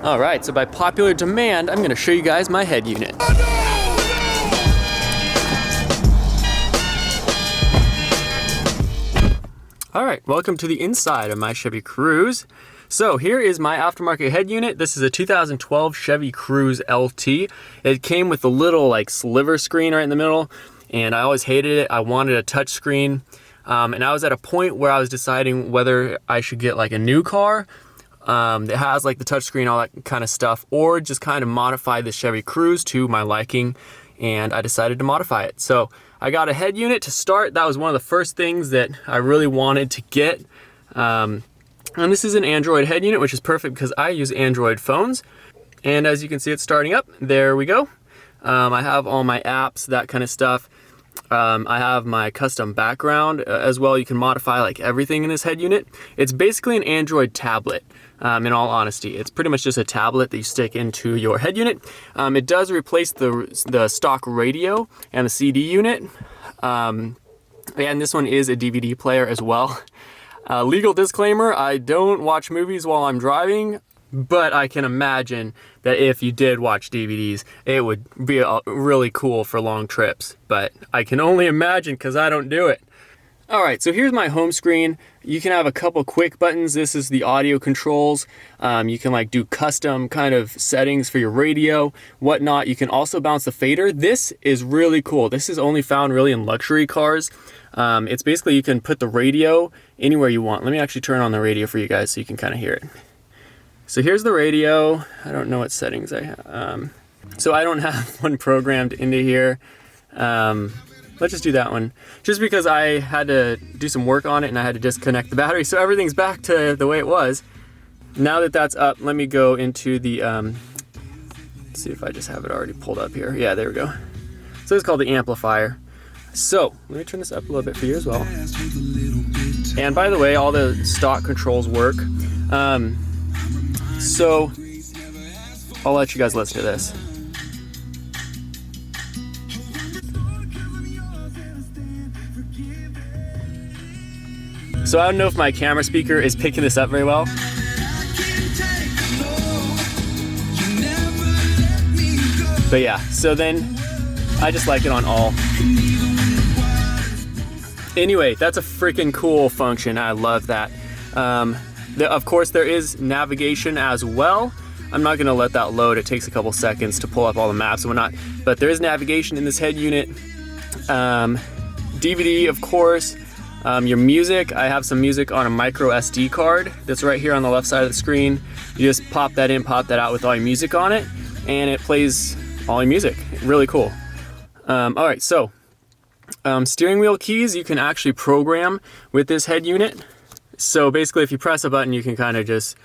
All right, so by popular demand, I'm gonna show you guys my head unit. All right, welcome to the inside of my Chevy Cruze. So here is my aftermarket head unit. This is a 2012 Chevy Cruze LT. It came with a little like sliver screen right in the middle, and I always hated it. I wanted a touch screen, and I was at a point where I was deciding whether I should get like a new car that has like the touchscreen, all that kind of stuff, or just kind of modify the Chevy Cruze to my liking, and I decided to modify it. So I got a head unit to start. That was one of the first things that I really wanted to get. And this is an Android head unit, which is perfect because I use Android phones. And as you can see, it's starting up. There we go. I have all my apps, that kind of stuff. I have my custom background as well. You can modify like everything in this head unit. It's basically an Android tablet. In all honesty, it's pretty much just a tablet that you stick into your head unit. It does replace the stock radio and the CD unit. And this one is a DVD player as well. Legal disclaimer, I don't watch movies while I'm driving, but I can imagine that if you did watch DVDs, it would be really cool for long trips. But I can only imagine because I don't do it. All right, so here's my home screen. You can have a couple quick buttons. This is the audio controls. You can like do custom kind of settings for your radio, whatnot. You can also bounce the fader. This is really cool. This is only found really in luxury cars. It's basically you can put the radio anywhere you want. Let me actually turn on the radio for you guys so you can kind of hear it. So here's the radio. I don't know what settings I have. So I don't have one programmed into here. Let's just do that one. Just because I had to do some work on it and I had to disconnect the battery, so everything's back to the way it was. Now that that's up, let me go into the, let's see if I just have it already pulled up here. Yeah, there we go. So it's called the amplifier. So let me turn this up a little bit for you as well. And by the way, all the stock controls work. So I'll let you guys listen to this. So I don't know if my camera speaker is picking this up very well. But yeah, so then I just like it on all. Anyway, that's a freaking cool function. I love that. Of course, there is navigation as well. I'm not gonna let that load. It takes a couple seconds to pull up all the maps and whatnot. But there is navigation in this head unit. DVD, of course. Your music, I have some music on a micro SD card that's right here on the left side of the screen. You just pop that in, pop that out with all your music on it, and it plays all your music. Really cool. All right, so steering wheel keys you can actually program with this head unit. So basically if you press a button, you can kind of just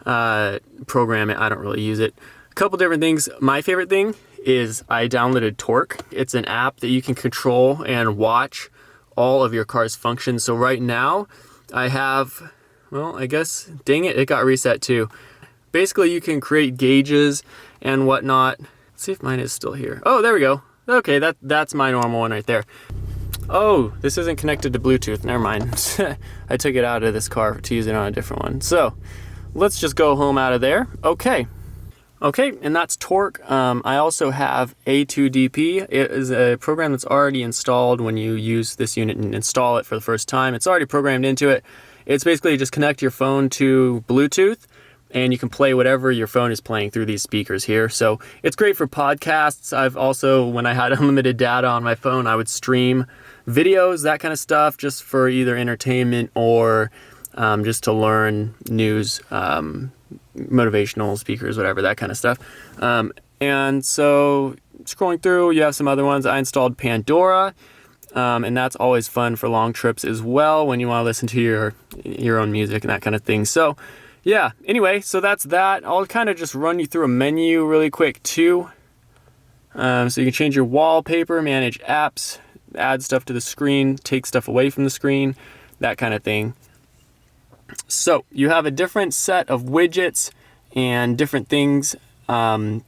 program it. I don't really use it. A couple different things. My favorite thing is I downloaded Torque. It's an app that you can control and watch all of your car's functions. So right now I have, well, I guess, dang it, it got reset too. Basically you can create gauges and whatnot. Let's see if mine is still here. Oh, there we go. Okay, that's my normal one right there. Oh, this isn't connected to Bluetooth, never mind. I took it out of this car to use it on a different one. So let's just go home out of there. Okay, and that's Torque. I also have A2DP. It is a program that's already installed when you use this unit and install it for the first time. It's already programmed into it. It's basically just connect your phone to Bluetooth and you can play whatever your phone is playing through these speakers here. So it's great for podcasts. I've also, when I had unlimited data on my phone, I would stream videos, that kind of stuff, just for either entertainment or just to learn news, motivational speakers, whatever, that kind of stuff. And so scrolling through, you have some other ones. I installed Pandora, and that's always fun for long trips as well when you want to listen to your own music and that kind of thing. So yeah, anyway, so that's that. I'll kind of just run you through a menu really quick too. So you can change your wallpaper, manage apps, add stuff to the screen, take stuff away from the screen, that kind of thing. So you have a different set of widgets and different things on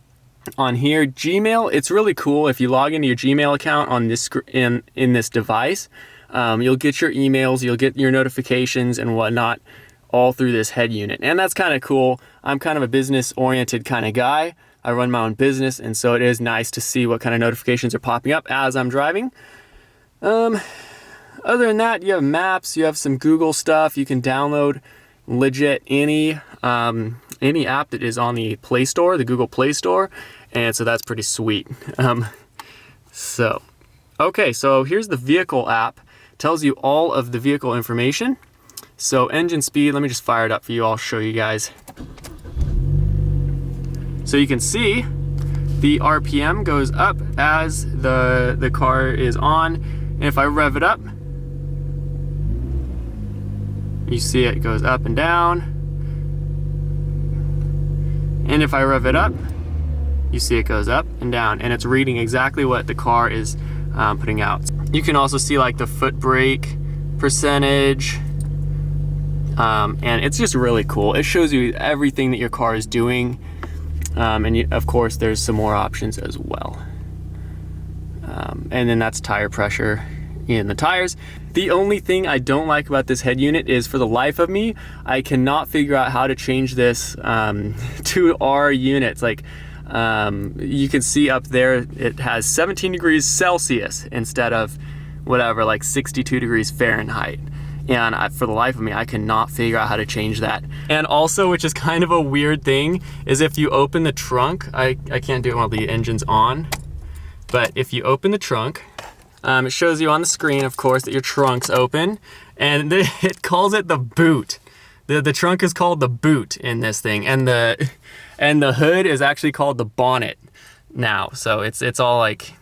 here. Gmail, it's really cool. If you log into your Gmail account on this in this device, you'll get your emails, you'll get your notifications and whatnot all through this head unit. And that's kind of cool. I'm kind of a business oriented kind of guy. I run my own business, and so it is nice to see what kind of notifications are popping up as I'm driving. Other than that, you have maps, you have some Google stuff. You can download legit any app that is on the Play Store, the Google Play Store, and so that's pretty sweet. Okay, so here's the vehicle app. Tells you all of the vehicle information. So engine speed, let me just fire it up for you. I'll show you guys. So you can see the RPM goes up as the car is on. And if I rev it up, you see it goes up and down. And if I rev it up, you see it goes up and down, and it's reading exactly what the car is putting out. You can also see like the foot brake percentage, and it's just really cool. It shows you everything that your car is doing, and of course there's some more options as well. And then that's tire pressure in the tires. The only thing I don't like about this head unit is, for the life of me, I cannot figure out how to change this to our units. Like, you can see up there, it has 17 degrees Celsius instead of whatever, like 62 degrees Fahrenheit. And for the life of me, I cannot figure out how to change that. And also, which is kind of a weird thing, is if you open the trunk, I can't do it while the engine's on, but if you open the trunk, it shows you on the screen, of course, that your trunk's open, and it calls it the boot. The trunk is called the boot in this thing, and the hood is actually called the bonnet now. So it's all like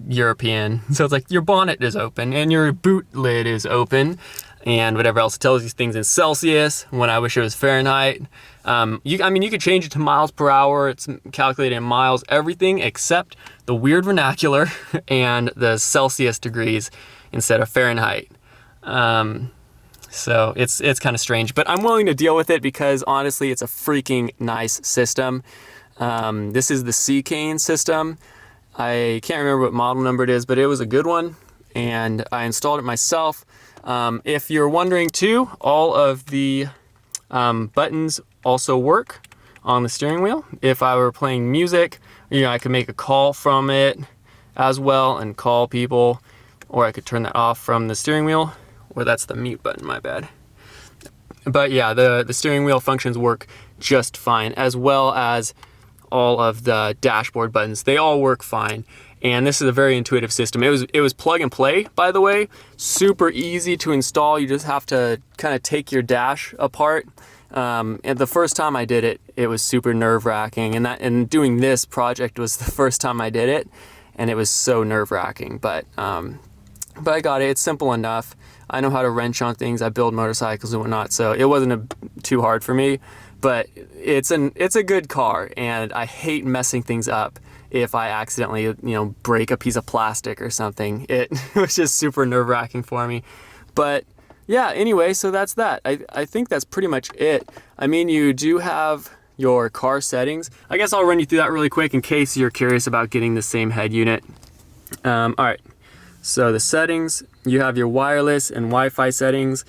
European. So it's like your bonnet is open and your boot lid is open, and whatever else. It tells you things in Celsius when I wish it was Fahrenheit. You could change it to miles per hour. It's calculated in miles, everything except the weird vernacular and the Celsius degrees instead of Fahrenheit. So it's kind of strange, but I'm willing to deal with it because honestly, it's a freaking nice system. This is the Seicane system. I can't remember what model number it is, but it was a good one, and I installed it myself. If you're wondering too, all of the buttons also work on the steering wheel. If I were playing music, I could make a call from it as well and call people, or I could turn that off from the steering wheel. Or that's the mute button, my bad. But yeah, the steering wheel functions work just fine, as well as all of the dashboard buttons. They all work fine. And this is a very intuitive system. It was plug and play, by the way. Super easy to install. You just have to kind of take your dash apart. And the first time I did it, it was super nerve-wracking. And doing this project was the first time I did it, and it was so nerve-wracking. But I got it. It's simple enough. I know how to wrench on things. I build motorcycles and whatnot, so it wasn't too hard for me. But it's a good car, and I hate messing things up if I accidentally break a piece of plastic or something. It was just super nerve-wracking for me. But yeah, anyway, so that's that. I think that's pretty much it. I mean, you do have your car settings. I guess I'll run you through that really quick in case you're curious about getting the same head unit. All right. So the settings, you have your wireless and Wi-Fi settings,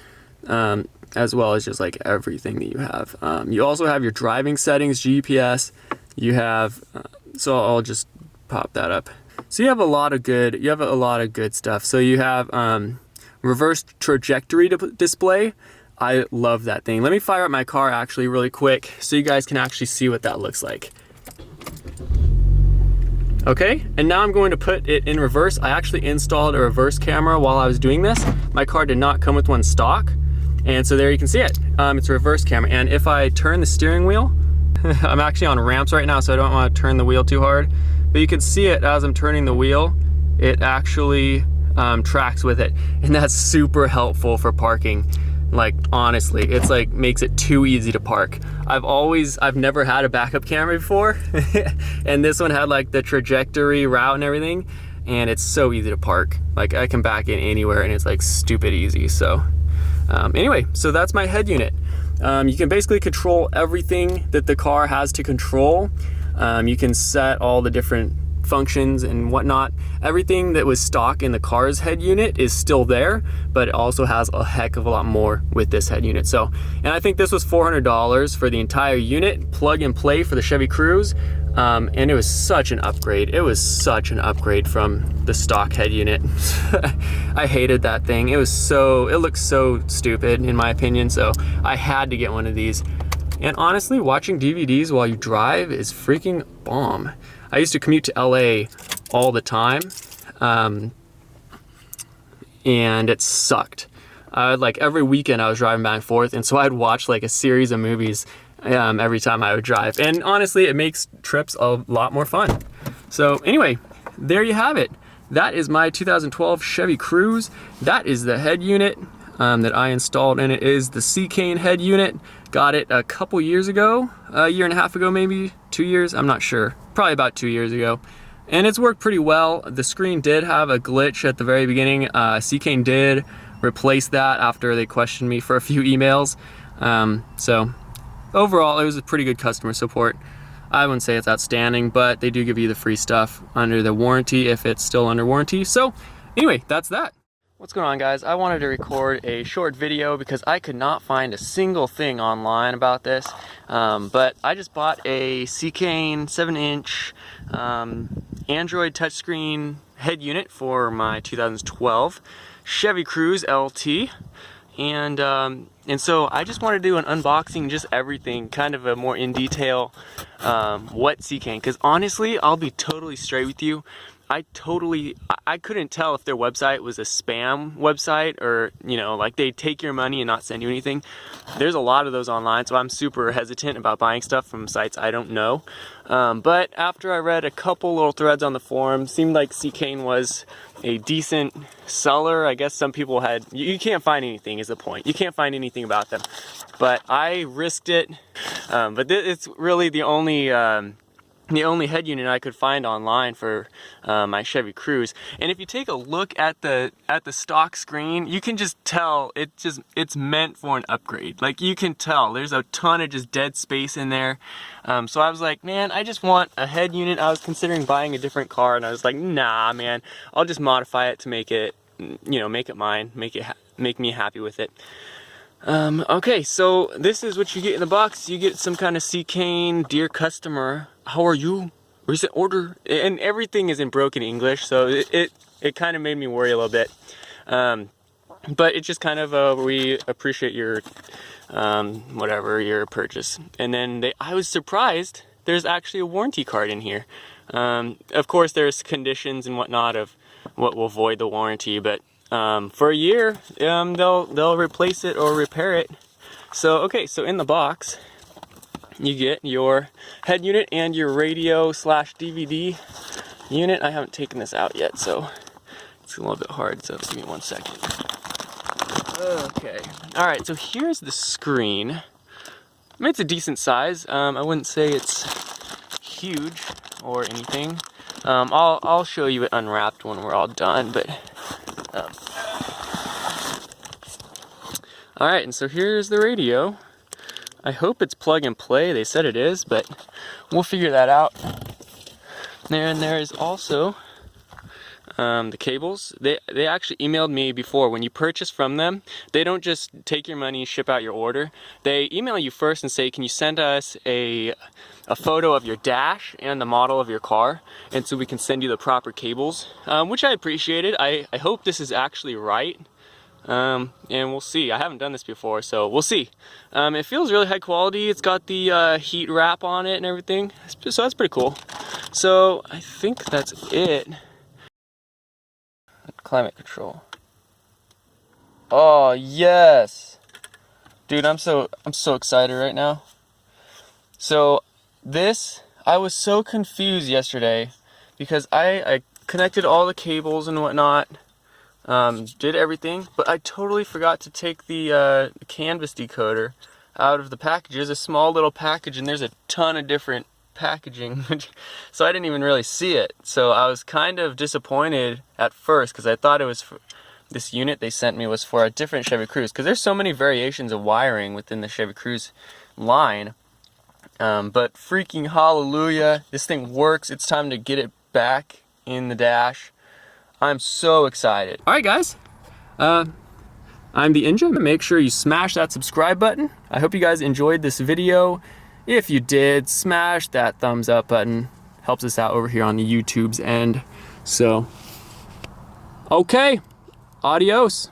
as well as just like everything that you have. You also have your driving settings, GPS. You have, so I'll just pop that up. So you have a lot of good stuff. So you have reverse trajectory display. I love that thing. Let me fire up my car actually really quick so you guys can actually see what that looks like. Okay, and now I'm going to put it in reverse. I actually installed a reverse camera while I was doing this. My car did not come with one stock, and so there you can see it. It's a reverse camera, and if I turn the steering wheel, I'm actually on ramps right now, so I don't want to turn the wheel too hard, but you can see it as I'm turning the wheel. It actually tracks with it, and that's super helpful for parking. Like, honestly, it's like makes it too easy to park. I've never had a backup camera before, and this one had like the trajectory route and everything, and it's so easy to park. Like, I can back in anywhere, and it's like stupid easy. So anyway, so that's my head unit. You can basically control everything that the car has to control. You can set all the different functions and whatnot. Everything that was stock in the car's head unit is still there, but it also has a heck of a lot more with this head unit. So, and I think this was $400 for the entire unit, plug and play for the Chevy Cruze. And it was such an upgrade. It was such an upgrade from the stock head unit. I hated that thing. It looked so stupid in my opinion, so I had to get one of these. And honestly, watching DVDs while you drive is freaking bomb. I used to commute to LA all the time, and it sucked. Like every weekend I was driving back and forth, and so I'd watch like a series of movies every time I would drive. And honestly, it makes trips a lot more fun. So anyway, there you have it. That is my 2012 Chevy Cruze. That is the head unit that I installed, and it is the Seicane head unit. Got it a couple years ago, a year and a half ago, maybe 2 years, I'm not sure. Probably about 2 years ago. And it's worked pretty well. The screen did have a glitch at the very beginning. Seicane did replace that after they questioned me for a few emails. So overall, it was a pretty good customer support. I wouldn't say it's outstanding, but they do give you the free stuff under the warranty if it's still under warranty. So anyway, that's that. What's going on, guys? I wanted to record a short video because I could not find a single thing online about this. But I just bought a Seicane 7-inch Android touchscreen head unit for my 2012 Chevy Cruze LT. And so I just wanted to do an unboxing, just everything, kind of a more in detail what Seicane, because honestly, I'll be totally straight with you. I couldn't tell if their website was a spam website or, you know, like they take your money and not send you anything. There's a lot of those online, so I'm super hesitant about buying stuff from sites I don't know. But after I read a couple little threads on the forum, seemed like Seicane was a decent seller. I guess some people had, you can't find anything is the point. You can't find anything about them. But I risked it. But it's really the only head unit I could find online for my Chevy Cruze. And if you take a look at the stock screen, you can just tell it's meant for an upgrade. Like, you can tell there's a ton of just dead space in there. So I was like, man, I just want a head unit. I was considering buying a different car, and I was like, nah, man, I'll just modify it to make it, you know, make it mine, make me happy with it. Okay, so this is what you get in the box. You get some kind of Seicane, dear customer, how are you? Recent order, and everything is in broken English, so it kind of made me worry a little bit. But it's just kind of we appreciate your whatever your purchase. And then I was surprised there's actually a warranty card in here. Of course, there's conditions and whatnot of what will void the warranty, but for a year, they'll replace it or repair it. So okay, so in the box, you get your head unit and your radio / DVD unit. I haven't taken this out yet, so it's a little bit hard, so give me 1 second. Okay, alright, so here's the screen. I mean, it's a decent size. I wouldn't say it's huge or anything. I'll show you it unwrapped when we're all done, but alright, and so here's the radio. I hope it's plug and play. They said it is, but we'll figure that out. And there is also the cables. They actually emailed me before. When you purchase from them, they don't just take your money and ship out your order. They email you first and say, can you send us a photo of your dash and the model of your car, and so we can send you the proper cables, which I appreciated. I hope this is actually right. And we'll see. I haven't done this before, so we'll see. It feels really high quality. It's got the heat wrap on it and everything, so that's pretty cool. So I think that's it. Climate control. Oh yes, dude! I'm so excited right now. So this, I was so confused yesterday because I connected all the cables and whatnot. Did everything, but I totally forgot to take the canvas decoder out of the package. There's a small little package, and there's a ton of different packaging, so I didn't even really see it. So I was kind of disappointed at first because I thought it was for this unit they sent me was for a different Chevy Cruze, because there's so many variations of wiring within the Chevy Cruze line. But freaking hallelujah, this thing works. It's time to get it back in the dash. I'm so excited. All right, guys. I'm the Engine. Make sure you smash that subscribe button. I hope you guys enjoyed this video. If you did, smash that thumbs up button. Helps us out over here on the YouTube's end. So, okay, adios.